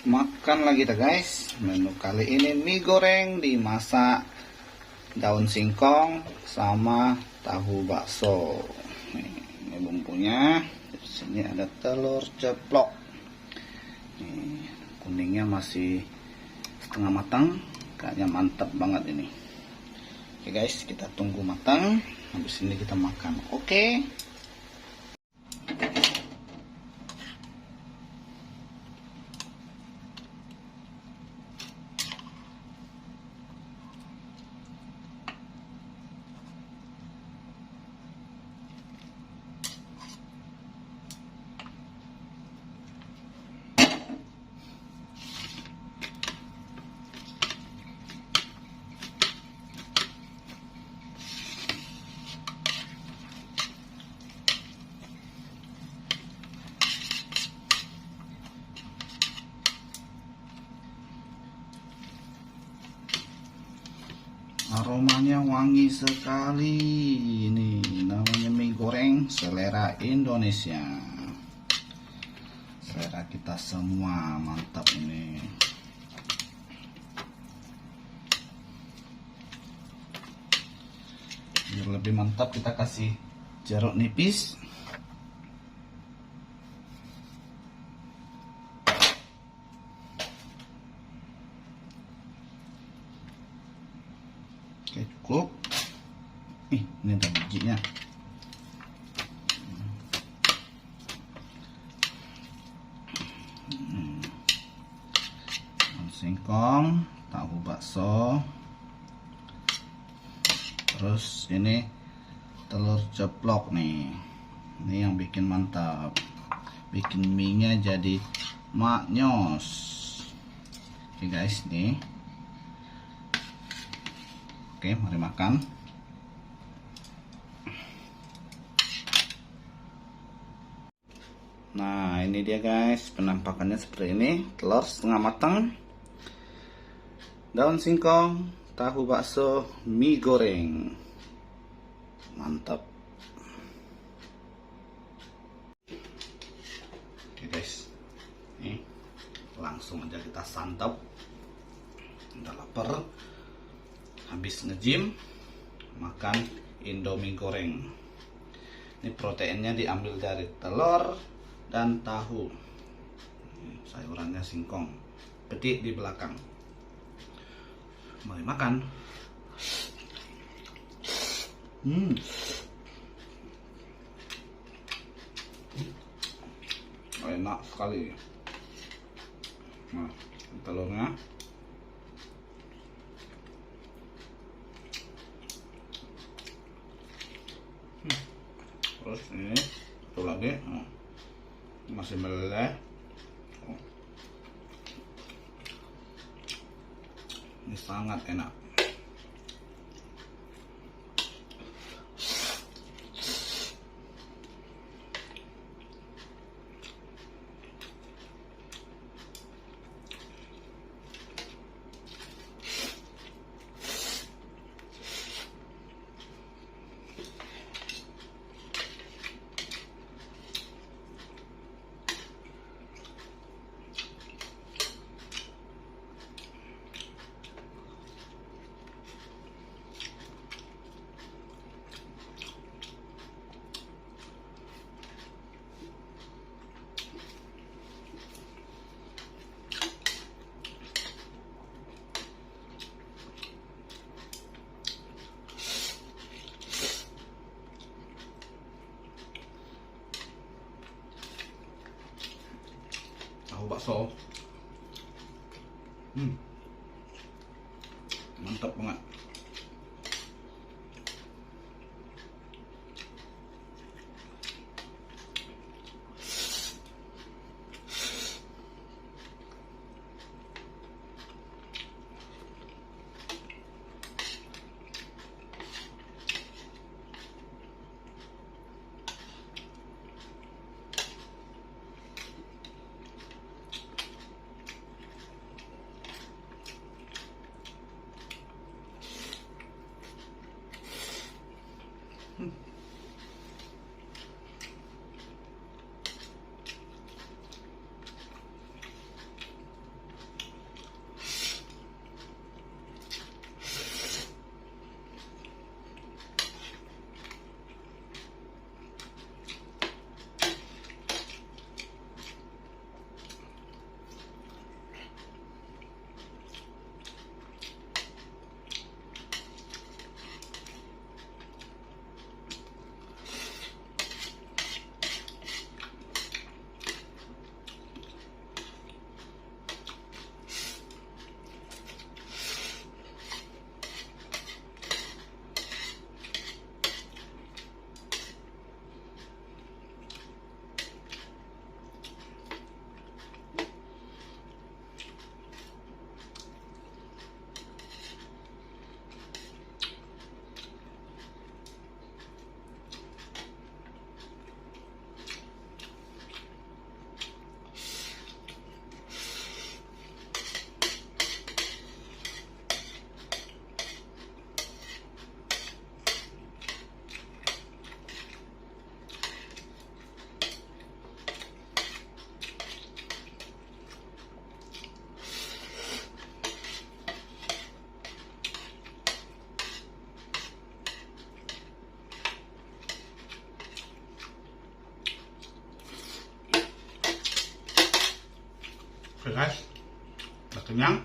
Makan lagi dah guys. Menu kali ini mie goreng dimasak daun singkong sama tahu bakso. Ini bumbunya. Di sini ada telur ceplok. Nih, kuningnya masih setengah matang, kayaknya mantap banget ini. Oke guys, kita tunggu matang. Habis ini kita makan. Oke. Aromanya wangi sekali. Ini namanya mie goreng selera Indonesia. Selera kita semua, mantap ini. Biar lebih mantap kita kasih jeruk nipis. Oke, cukup. Ini ada bijinya. Singkong, tahu bakso, terus ini telur ceplok nih. Ini yang bikin mantap, bikin mie nya jadi maknyos. Oke guys, nih. Oke, mari makan. Nah, ini dia guys, penampakannya seperti ini. Telur setengah matang, daun singkong, tahu bakso, mie goreng. Mantap. Oke guys, nih langsung aja kita santap. Udah lapar, habis nge-gym, makan Indomie goreng. Ini proteinnya diambil dari telur dan tahu. Sayurannya singkong, peti di belakang. Mari makan. Enak sekali. Nah, telurnya. Terus ini satu lagi, masih meleleh. Ini sangat enak. Tahu bakso, mantap banget. Oke guys, udah kenyang.